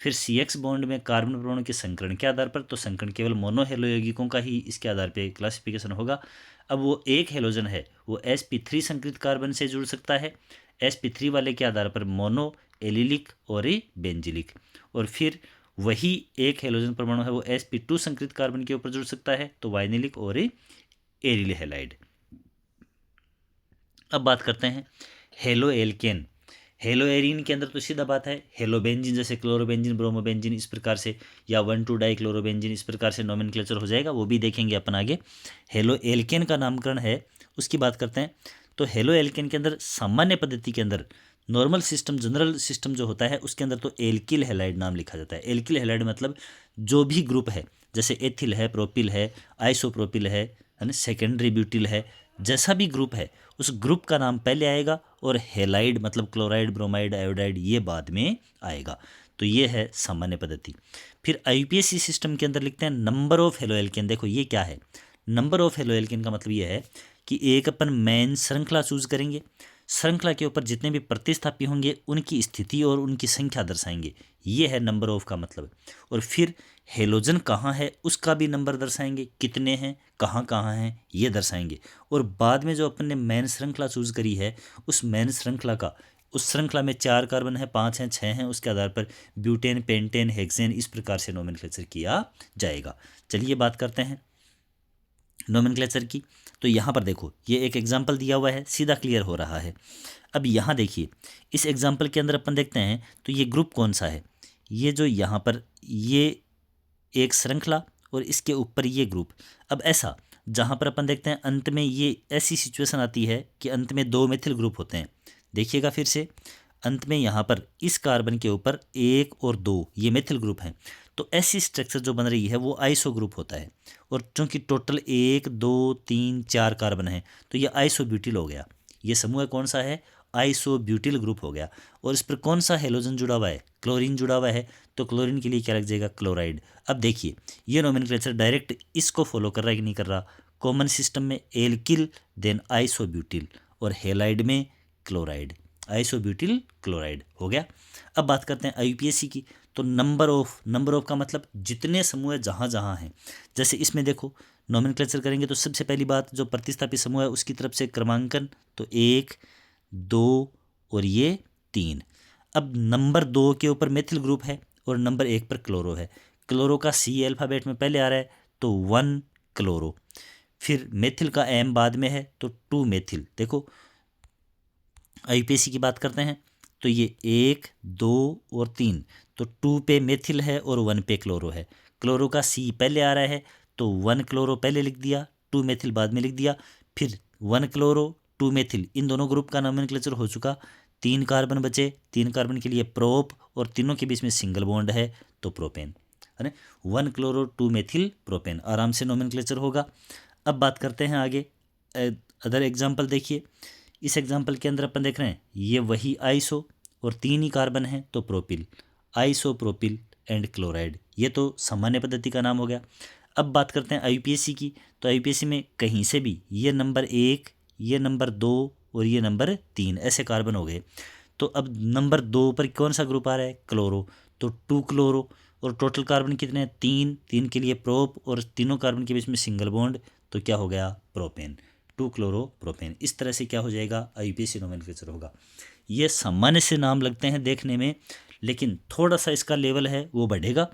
[SPEAKER 1] फिर CX बॉन्ड में कार्बन परमाणु के संकरण के आधार पर, तो संकरण केवल मोनो हेलो यौगिकों का ही इसके आधार पर क्लासिफिकेशन होगा। अब वो एक हेलोजन है वो sp3 संकरित कार्बन से जुड़ सकता है, sp3 वाले के आधार पर मोनो, एलिलिक और बेंजिलिक। और फिर वही एक हेलोजन परमाणु है वो sp2 संकरित कार्बन के ऊपर जुड़ सकता है, तो वाइनिलिक और एरिल हैलाइड। अब बात करते हैं हेलो एल्केन। हेलो एरीन के अंदर तो सीधा बात है हेलोबेंजिन, जैसे क्लोरोबेंजिन, ब्रोमोबेंजिन इस प्रकार से, या 1,2 डाई क्लोरोबेंजिन इस प्रकार से नोमेनक्लेचर हो जाएगा, वो भी देखेंगे अपन आगे। हेलो एल्केन का नामकरण है उसकी बात करते हैं। तो हेलो एल्केन के अंदर सामान्य पद्धति के अंदर नॉर्मल सिस्टम, जनरल सिस्टम जो होता है उसके अंदर तो एल्किल हैलाइड नाम लिखा जाता है। एल्किल हैलाइड मतलब जो भी ग्रुप है, जैसे एथिल है, प्रोपिल है, आइसोप्रोपिल है ना, सेकेंडरी ब्यूटिल है, जैसा भी ग्रुप है उस ग्रुप का नाम पहले आएगा और हेलाइड मतलब क्लोराइड, ब्रोमाइड, आयोडाइड ये बाद में आएगा। तो ये है सामान्य पद्धति। फिर IUPAC सिस्टम के अंदर लिखते हैं नंबर ऑफ हेलो एल्केन। देखो ये क्या है, नंबर ऑफ हेलो एल्केन का मतलब ये है कि एक अपन मेन श्रृंखला चूज करेंगे, श्रृंखला के ऊपर जितने भी प्रतिस्थापी होंगे उनकी स्थिति और उनकी संख्या दर्शाएंगे, ये है नंबर ऑफ का मतलब। और फिर हेलोजन कहाँ है उसका भी नंबर दर्शाएंगे, कितने हैं, कहाँ हैं ये दर्शाएंगे। और बाद में जो अपन ने मेन श्रृंखला चूज करी है उस मेन श्रृंखला का, उस श्रृंखला में 4 कार्बन है, 5 हैं, 6 हैं, उसके आधार पर ब्यूटेन, पेंटेन, हेक्सेन इस प्रकार से नोमेनक्लेचर किया जाएगा। चलिए बात करते हैं नोमेनक्लेचर की। तो यहाँ पर देखो ये एक एग्जाम्पल दिया हुआ है, सीधा क्लियर हो रहा है। अब यहाँ देखिए इस एग्जाम्पल के अंदर अपन देखते हैं तो ये ग्रुप कौन सा है, ये जो यहाँ पर ये एक श्रृंखला और इसके ऊपर ये ग्रुप। अब ऐसा जहाँ पर अपन देखते हैं अंत में ये ऐसी सिचुएशन आती है कि अंत में 2 मेथिल ग्रुप होते हैं। देखिएगा फिर से अंत में यहाँ पर इस कार्बन के ऊपर 1 और 2 ये मेथिल ग्रुप हैं, तो ऐसी स्ट्रक्चर जो बन रही है वो आइसो ग्रुप होता है। और चूंकि टोटल 1 2 3 4 कार्बन है तो ये आइसोब्यूटिल हो गया। ये समूह कौन सा है, आइसोब्यूटिल ग्रुप हो गया। और इस पर कौन सा हेलोजन जुड़ा हुआ है, क्लोरीन जुड़ा हुआ है, तो क्लोरीन के लिए क्या लग जाएगा, क्लोराइड। अब देखिए ये नोमेनक्लेचर डायरेक्ट इसको फॉलो कर रहा है कि नहीं कर रहा। कॉमन सिस्टम में एल्किल देन आइसोब्यूटिल और हेलाइड में क्लोराइड, आइसोब्यूटिल क्लोराइड हो गया। अब बात करते हैं IUPAC की। तो नंबर ऑफ का मतलब जितने समूह जहाँ जहाँ हैं। जैसे इसमें देखो नोमेनक्लेचर करेंगे तो सबसे पहली बात जो प्रतिस्थापी समूह है उसकी तरफ से क्रमांकन, तो 1 2 और ये 3। अब नंबर 2 के ऊपर मेथिल ग्रुप है और नंबर 1 पर क्लोरो है। क्लोरो का C अल्फ़ाबेट में पहले आ रहा है तो 1 क्लोरो। फिर मेथिल का M बाद में है तो 2 मेथिल। देखो IUPAC की बात करते हैं तो ये 1 2 और 3, तो 2 पे मेथिल है और 1 पे क्लोरो है। क्लोरो का C पहले आ रहा है तो 1 क्लोरो पहले लिख दिया, 2 मेथिल बाद में लिख दिया। फिर 1 क्लोरो 2 मेथिल इन दोनों ग्रुप का नोमेनक्लेचर हो चुका। 3 कार्बन बचे, 3 कार्बन के लिए प्रोप और तीनों के बीच में सिंगल बॉन्ड है तो प्रोपेन है ना। 1 क्लोरो 2 मेथिल प्रोपेन आराम से नोमेनक्लेचर होगा। अब बात करते हैं आगे अदर एग्जाम्पल। देखिए इस एग्जाम्पल के अंदर अपन देख रहे हैं ये वही आइसो और 3 ही कार्बन है तो प्रोपिल, आइसोप्रोपिल एंड क्लोराइड, ये तो सामान्य पद्धति का नाम हो गया। अब बात करते हैं IUPAC की। तो IUPAC में कहीं से भी ये नंबर 1, ये नंबर 2 और ये नंबर 3 ऐसे कार्बन हो गए। तो अब नंबर 2 पर कौन सा ग्रुप आ रहा है, क्लोरो, तो 2 क्लोरो। और टोटल कार्बन कितने हैं, 3 के लिए प्रोप और तीनों कार्बन के बीच में सिंगल बॉन्ड, तो क्या हो गया, प्रोपेन, 2 क्लोरो प्रोपेन। इस तरह से क्या हो जाएगा, IUPAC नोमेनक्लेचर होगा। ये सामान्य से नाम लगते हैं देखने में, लेकिन थोड़ा सा इसका लेवल है वो बढ़ेगा।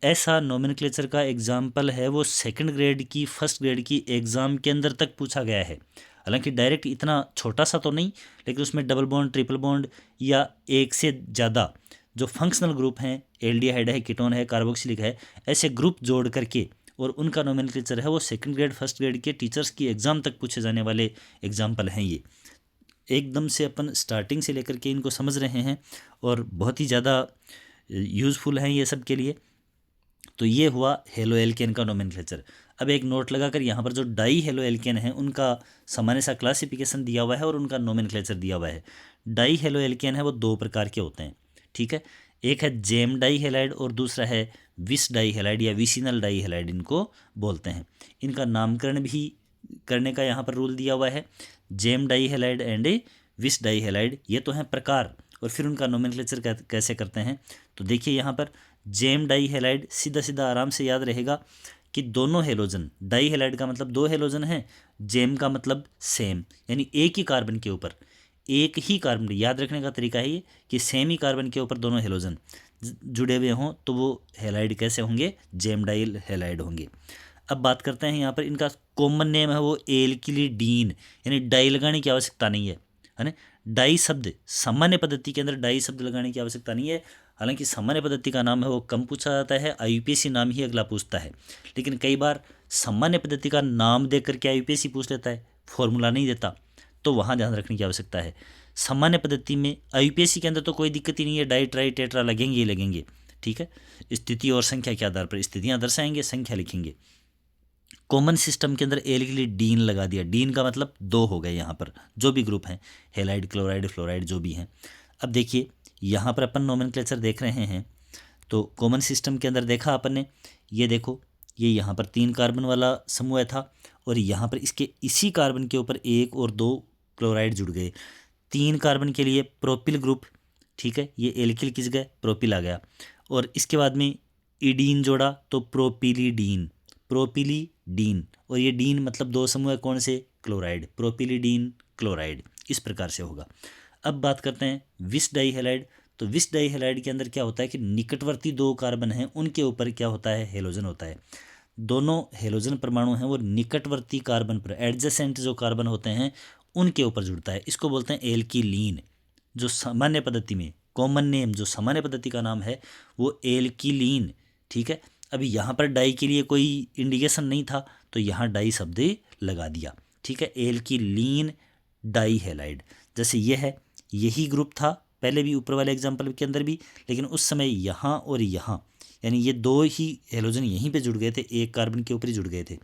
[SPEAKER 1] ऐसा नोमेनक्लेचर का एग्जाम्पल है वो 2nd ग्रेड की, 1st ग्रेड की एग्ज़ाम के अंदर तक पूछा गया है। हालांकि डायरेक्ट इतना छोटा सा तो नहीं, लेकिन उसमें डबल बॉन्ड, ट्रिपल बॉन्ड या एक से ज़्यादा जो फंक्शनल ग्रुप हैं, एल्डिहाइड है, कीटोन है, कार्बोक्सिलिक है, ऐसे ग्रुप जोड़ करके और उनका नोमेनक्लेचर है वो 2nd ग्रेड 1st ग्रेड के टीचर्स की एग्ज़ाम तक पूछे जाने वाले एग्जाम्पल हैं। ये एकदम से अपन स्टार्टिंग से लेकर के इनको समझ रहे हैं और बहुत ही ज़्यादा यूज़फुल हैं ये सब के लिए। तो ये हुआ हेलो एल्केन का नोमेनक्लेचर। अब एक नोट लगाकर यहाँ पर जो डाई हेलो एल्केन है उनका सामान्य सा क्लासिफिकेशन दिया हुआ है और उनका नोमेनक्लेचर दिया हुआ है। डाई हेलो एल्केन है वो 2 प्रकार के होते हैं, ठीक है। एक है जेम डाई हेलाइड और दूसरा है विस डाई हेलाइड या विसिनल डाई हेलाइड इनको बोलते हैं। इनका नामकरण भी करने का यहाँ पर रूल दिया हुआ है। जेम डाई हैलाइड एंड विस डाई हैलाइड, ये तो हैं प्रकार। और फिर उनका नोमेनक्लेचर कैसे करते हैं, तो देखिए यहाँ पर जेम डाई हैलाइड, सीधा सीधा आराम से याद रहेगा कि दोनों हेलोजन, डाई हैलाइड का मतलब दो हेलोजन हैं, जेम का मतलब सेम, यानी एक ही कार्बन के ऊपर, एक ही कार्बन, याद रखने का तरीका है ये कि सेम ही कार्बन के ऊपर दोनों हेलोजन जुड़े हुए हों तो वो हैलाइड कैसे होंगे, जेम डाई हैलाइड होंगे। अब बात करते हैं यहाँ पर इनका कॉमन नेम है वो एल्किलिडीन, यानी डाई लगाने की आवश्यकता नहीं है ना। डाई शब्द सामान्य पद्धति के अंदर डाई शब्द लगाने की आवश्यकता नहीं है, हालांकि सामान्य पद्धति का नाम है वो कम पूछा जाता है, आईयूपीएसी नाम ही अगला पूछता है। लेकिन कई बार सामान्य पद्धति का नाम दे करके आईयूपीएसी पूछ लेता है, फॉर्मूला नहीं देता, तो वहाँ ध्यान रखने की आवश्यकता है। सामान्य पद्धति में आईयूपीएसी के अंदर तो कोई दिक्कत ही नहीं है, डाई ट्राई टेट्रा लगेंगे ही लगेंगे, ठीक है। स्थिति और संख्या के आधार पर स्थितियाँ दर्शाएंगे, संख्या लिखेंगे। कॉमन सिस्टम के अंदर एल के लिए डीन लगा दिया, डीन का मतलब दो हो गए यहाँ पर, जो भी ग्रुप हैं, हेलाइड, क्लोराइड, फ्लोराइड जो भी हैं। अब देखिए यहाँ पर अपन नोमेनक्लेचर देख रहे हैं, तो कॉमन सिस्टम के अंदर देखा अपन ने, ये देखो ये यहाँ पर 3 कार्बन वाला समूह था और यहाँ पर इसके इसी कार्बन के ऊपर 1 और 2 क्लोराइड जुड़ गए। 3 कार्बन के लिए प्रोपिल ग्रुप, ठीक है, ये एल्किल किस गए, प्रोपिल आ गया। और इसके बाद में ईडीन जोड़ा तो प्रोपिलीडीन, प्रोपिलीडीन, और ये डीन मतलब 2 समूह है कौन से, क्लोराइड, प्रोपिलीडीन क्लोराइड, इस प्रकार से होगा। अब बात करते हैं विस डाई हैलाइड, तो विस डाई हैलाइड के अंदर क्या होता है कि निकटवर्ती 2 कार्बन हैं, उनके ऊपर क्या होता है, हेलोजन होता है। दोनों हेलोजन परमाणु हैं वो निकटवर्ती कार्बन पर, एडजेसेंट जो कार्बन होते हैं उनके ऊपर जुड़ता है, इसको बोलते हैं एल्किलीन। जो सामान्य पद्धति में कॉमन नेम, जो सामान्य पद्धति का नाम है वो एल्किलीन, ठीक है। अभी यहाँ पर डाई के लिए कोई इंडिकेशन नहीं था तो यहाँ डाई शब्द लगा दिया, ठीक है, एल्किलीन डाई हैलाइड। जैसे ये है, यही ग्रुप था पहले भी ऊपर वाले एग्जाम्पल के अंदर भी, लेकिन उस समय यहाँ और यहाँ, यानी ये 2 ही हेलोजन यहीं पे जुड़ गए थे, एक कार्बन के ऊपर ही जुड़ गए थे।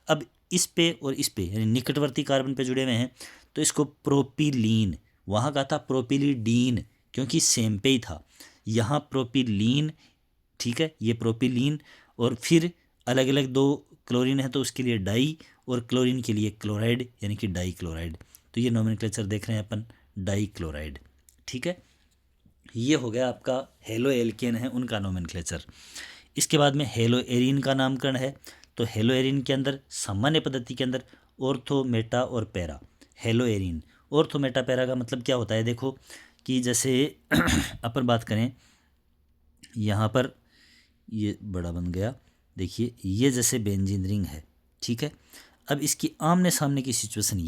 [SPEAKER 1] अब इस पे और इस पे यानी निकटवर्ती कार्बन पे जुड़े हुए हैं तो इसको प्रोपिलीन, वहाँ का था प्रोपिलीडीन क्योंकि सेम पे ही था, यहाँ प्रोपिलीन, ठीक है, ये प्रोपिलीन। और फिर अलग अलग 2 क्लोरीन है तो उसके लिए डाई, और क्लोरीन के लिए क्लोराइड यानी कि डाई क्लोराइड। तो ये नोमेनक्लेचर देख रहे हैं अपन, डाई क्लोराइड, ठीक है। ये हो गया आपका हेलो एल्केन है उनका नोमेनक्लेचर। इसके बाद में हेलो एरिन का नामकरण है, तो हेलो एरिन के अंदर सामान्य पद्धति के अंदर ऑर्थो, मेटा और para. Hello Erin, ortho, Meta, para का मतलब क्या होता है, देखो कि जैसे अपन बात करें यहाँ पर, ये बड़ा बन गया, देखिए ये जैसे बेंजीन रिंग है, ठीक है। अब इसकी आमने सामने की सिचुएशन,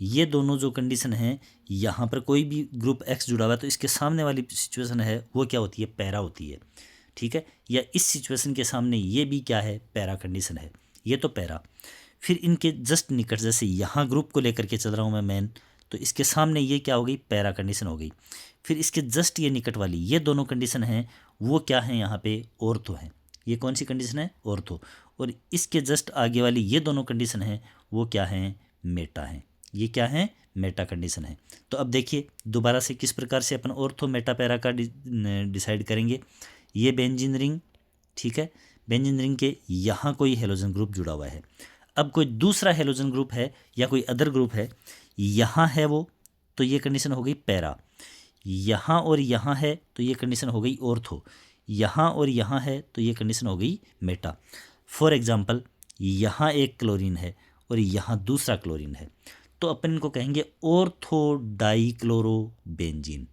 [SPEAKER 1] ये दोनों जो कंडीशन है, यहाँ पर कोई भी ग्रुप एक्स जुड़ा हुआ है तो इसके सामने वाली सिचुएशन है वो क्या होती है, पैरा होती है, ठीक है। या इस सिचुएशन के सामने ये भी क्या है, पैरा कंडीशन है, ये तो पैरा। फिर इनके जस्ट निकट, जैसे यहाँ ग्रुप को लेकर के चल रहा हूँ मैं मेन, तो इसके सामने ये क्या हो गई, पैरा कंडीशन हो गई। फिर इसके जस्ट ये निकट वाली ये दोनों कंडीशन हैं वो क्या है, यहाँ पे ऑर्थो है। ये कौन सी कंडीशन है, ऑर्थो। और इसके जस्ट आगे वाली ये दोनों कंडीशन हैं वो क्या हैं, मेटा हैं। ये क्या है, मेटा कंडीशन है। तो अब देखिए दोबारा से किस प्रकार से अपन ऑर्थो, मेटा, पैरा का डिसाइड करेंगे। ये बेंजीन रिंग, ठीक है, बेंजीन रिंग के यहाँ कोई हेलोजन ग्रुप जुड़ा हुआ है। अब कोई दूसरा हेलोजन ग्रुप है या कोई अदर ग्रुप है, यहाँ है वो, तो ये कंडीशन हो गई पैरा। यहाँ और यहाँ है तो ये कंडीशन हो गई ऑर्थो। यहाँ और यहाँ है तो ये कंडीशन हो गई मेटा। फॉर एग्जाम्पल यहाँ एक क्लोरीन है और यहाँ दूसरा क्लोरीन है, तो अपन इनको कहेंगे ऑर्थो डाइक्लोरोबेंजीन।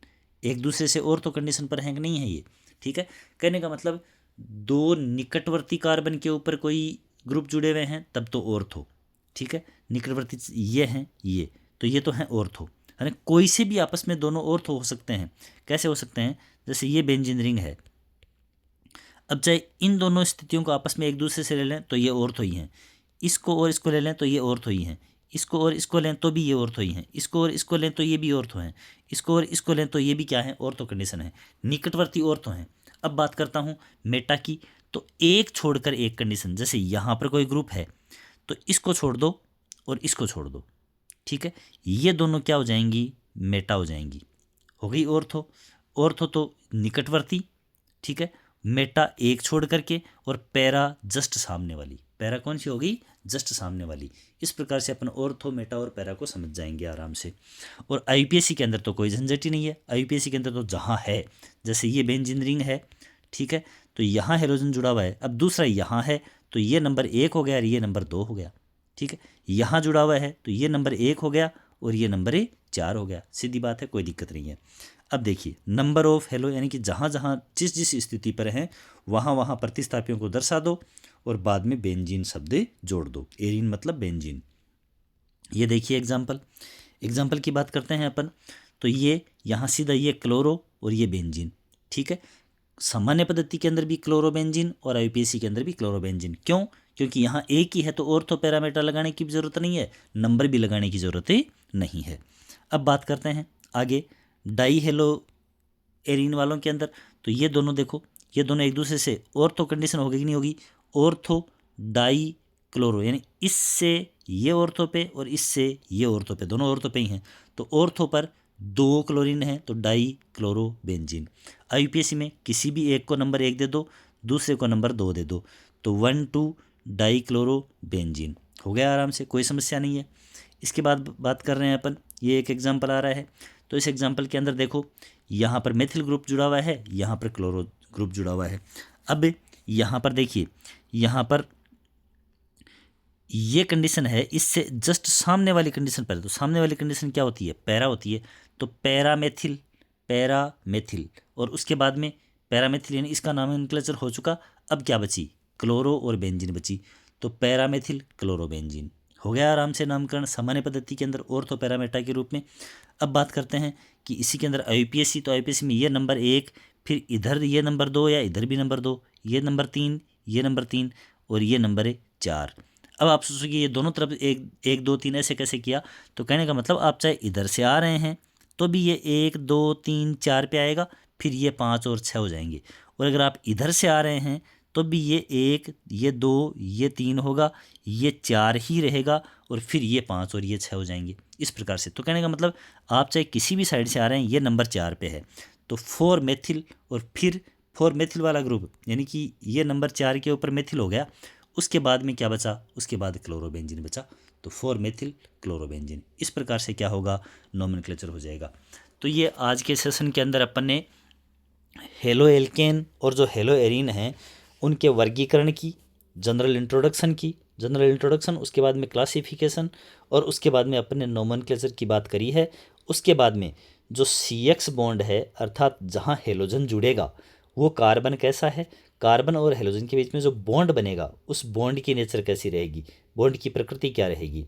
[SPEAKER 1] एक दूसरे से ऑर्थो कंडीशन पर है कि नहीं है ये, ठीक है। कहने का मतलब 2 निकटवर्ती कार्बन के ऊपर कोई ग्रुप जुड़े हुए हैं तब तो ऑर्थो, ठीक है। निकटवर्ती ये हैं ये, तो ये तो हैं ऑर्थो, है ना। कोई से भी आपस में दोनों ऑर्थो हो सकते हैं, कैसे हो सकते हैं, जैसे ये बेंजीन रिंग है, अब चाहे इन दोनों स्थितियों को आपस में एक दूसरे से ले लें तो ये ऑर्थो ही हैं, इसको और इसको ले लें तो ये ऑर्थो ही हैं, इसको और इसको लें तो भी ये ऑर्थो ही हैं, इसको और इसको लें तो ये भी ऑर्थो हैं, इसको और इसको लें तो ये भी क्या है, ऑर्थो कंडीशन है, निकटवर्ती ऑर्थो हैं। अब बात करता हूँ मेटा की, तो एक छोड़कर एक कंडीशन, जैसे यहाँ पर कोई ग्रुप है तो इसको छोड़ दो और इसको छोड़ दो, ठीक है, ये दोनों क्या हो जाएंगी, मेटा हो जाएंगी, हो गई ऑर्थो। ऑर्थो तो निकटवर्ती, ठीक है, मेटा एक छोड़ करके, और पैरा जस्ट सामने वाली। पैरा कौन सी होगी? जस्ट सामने वाली। इस प्रकार से अपन ऑर्थो, मेटा और पैरा को समझ जाएंगे आराम से। और आईयूपीएसी के अंदर तो कोई झंझट ही नहीं है। आईयूपीएसी के अंदर तो जहाँ है, जैसे ये बेंजीन रिंग है, ठीक है, तो यहाँ हेलोजन जुड़ा हुआ है। अब दूसरा यहाँ है तो ये नंबर 1 हो गया और ये नंबर 2 हो गया, ठीक है। यहाँ जुड़ा हुआ है तो ये नंबर 1 हो गया और ये नंबर 4 हो गया। सीधी बात है, कोई दिक्कत नहीं है। अब देखिए नंबर ऑफ हेलो, यानी कि जहाँ जहाँ जिस जिस स्थिति पर हैं वहाँ वहाँ प्रतिस्थापियों को दर्शा दो और बाद में बेंजीन शब्द जोड़ दो। एरीन मतलब बेंजीन। ये देखिए एग्जाम्पल की बात करते हैं अपन, तो ये यहाँ सीधा ये क्लोरो और ये बेंजीन, ठीक है। सामान्य पद्धति के अंदर भी क्लोरोबेंजीन और आईयूपीएसी के अंदर भी क्लोरोबेंजीन। क्यों? क्योंकि यहाँ एक ही है तो ऑर्थो पैरामीटर लगाने की ज़रूरत नहीं है, नंबर भी लगाने की ज़रूरत नहीं है। अब बात करते हैं आगे डाई हेलो एरीन वालों के अंदर, तो ये दोनों देखो, ये दोनों एक दूसरे से ऑर्थो कंडीशन होगी कि नहीं होगी? ऑर्थो डाई क्लोरो, यानी इससे ये ऑर्थो पे और इससे ये ऑर्थो पे, दोनों ऑर्थो पे ही हैं, तो ऑर्थो पर 2 क्लोरीन है तो डाई क्लोरोबेंजीन। आईयूपीएसी में किसी भी एक को नंबर 1 दे दो, दूसरे को नंबर 2 दे दो, तो 1,2 डाई क्लोरोबेंजीन हो गया आराम से, कोई समस्या नहीं है। इसके बाद बात कर रहे हैं अपन, ये एक एग्जाम्पल आ रहा है, तो इस एग्जाम्पल के अंदर देखो यहाँ पर मेथिल ग्रुप जुड़ा हुआ है, यहाँ पर क्लोरो ग्रुप जुड़ा हुआ है। अब यहाँ पर देखिए, यहाँ पर ये कंडीशन है, इससे जस्ट सामने वाली कंडीशन पर, तो सामने वाली कंडीशन क्या होती है? पैरा होती है, तो पैरामेथिल, पैरामेथिल, और उसके बाद में पैरामेथिल, यानी इसका नॉमेनक्लेचर हो चुका। अब क्या बची? क्लोरो और बेंजीन बची, तो पैरामेथिल क्लोरोबेंजीन हो गया आराम से नामकरण सामान्य पद्धति के अंदर ऑर्थो पैरामेटा के रूप में। अब बात करते हैं कि इसी के अंदर आईयूपीएसी, तो आईयूपीएसी में ये नंबर 1, फिर इधर ये नंबर 2 या इधर भी नंबर 2, ये नंबर 3, ये नंबर 3 और ये नंबर 4। अब आप सोचोगे ये दोनों तरफ 1 2 3 ऐसे कैसे किया? तो कहने का मतलब आप चाहे इधर से आ रहे हैं तो भी ये 1 2 3 4 पे आएगा, फिर ये 5 और 6 हो जाएंगे, और अगर आप इधर से आ रहे हैं तो भी ये 1 ये 2 ये 3 होगा, ये 4 ही रहेगा, और फिर ये 5 और ये 6 हो जाएंगे इस प्रकार से। तो कहने का मतलब आप चाहे किसी भी साइड से आ रहे हैं, ये नंबर 4 पे है, तो 4 मेथिल और फिर 4 मेथिल वाला ग्रुप, यानी कि ये नंबर 4 के ऊपर मेथिल हो गया, उसके बाद में क्या बचा? उसके बाद क्लोरोबेंजीन बचा, तो 4 मेथिल क्लोरोबेंजीन। इस प्रकार से क्या होगा? नोमेनक्लेचर हो जाएगा। तो ये आज के सेशन के अंदर अपन ने हेलो एल्केन और जो हेलो एरीन हैं उनके वर्गीकरण की, जनरल इंट्रोडक्शन, उसके बाद में क्लासिफिकेशन, और उसके बाद में अपन ने नोमेनक्लेचर की बात करी है। उसके बाद में जो CX बॉन्ड है, अर्थात जहाँ हेलोजन जुड़ेगा वो कार्बन कैसा है, कार्बन और हेलोजन के बीच में जो बॉन्ड बनेगा उस बॉन्ड की नेचर कैसी रहेगी, बॉन्ड की प्रकृति क्या रहेगी,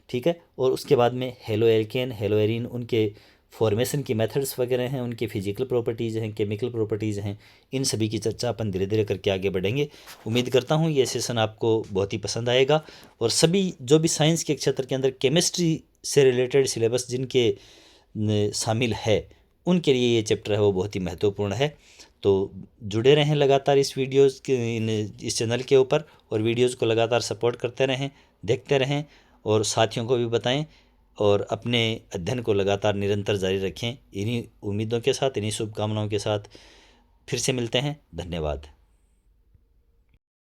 [SPEAKER 1] ठीक है। और उसके बाद में हेलो एल्केन, हेलो एरीन, उनके फॉर्मेशन की मेथड्स वगैरह हैं, उनके फिजिकल प्रॉपर्टीज़ हैं, केमिकल प्रॉपर्टीज़ हैं, इन सभी की चर्चा अपन धीरे धीरे करके आगे बढ़ेंगे। उम्मीद करता हूँ ये सेशन आपको बहुत ही पसंद आएगा, और सभी जो भी साइंस के क्षेत्र के अंदर केमिस्ट्री से रिलेटेड सिलेबस जिनके शामिल है उनके लिए ये चैप्टर है वो बहुत ही महत्वपूर्ण है। तो जुड़े रहें लगातार इस इस चैनल के ऊपर, और वीडियोज़ को लगातार सपोर्ट करते रहें, देखते रहें, और साथियों को भी बताएं, और अपने अध्ययन को लगातार निरंतर जारी रखें। इन्हीं उम्मीदों के साथ, इन्हीं शुभकामनाओं के साथ फिर से मिलते हैं। धन्यवाद।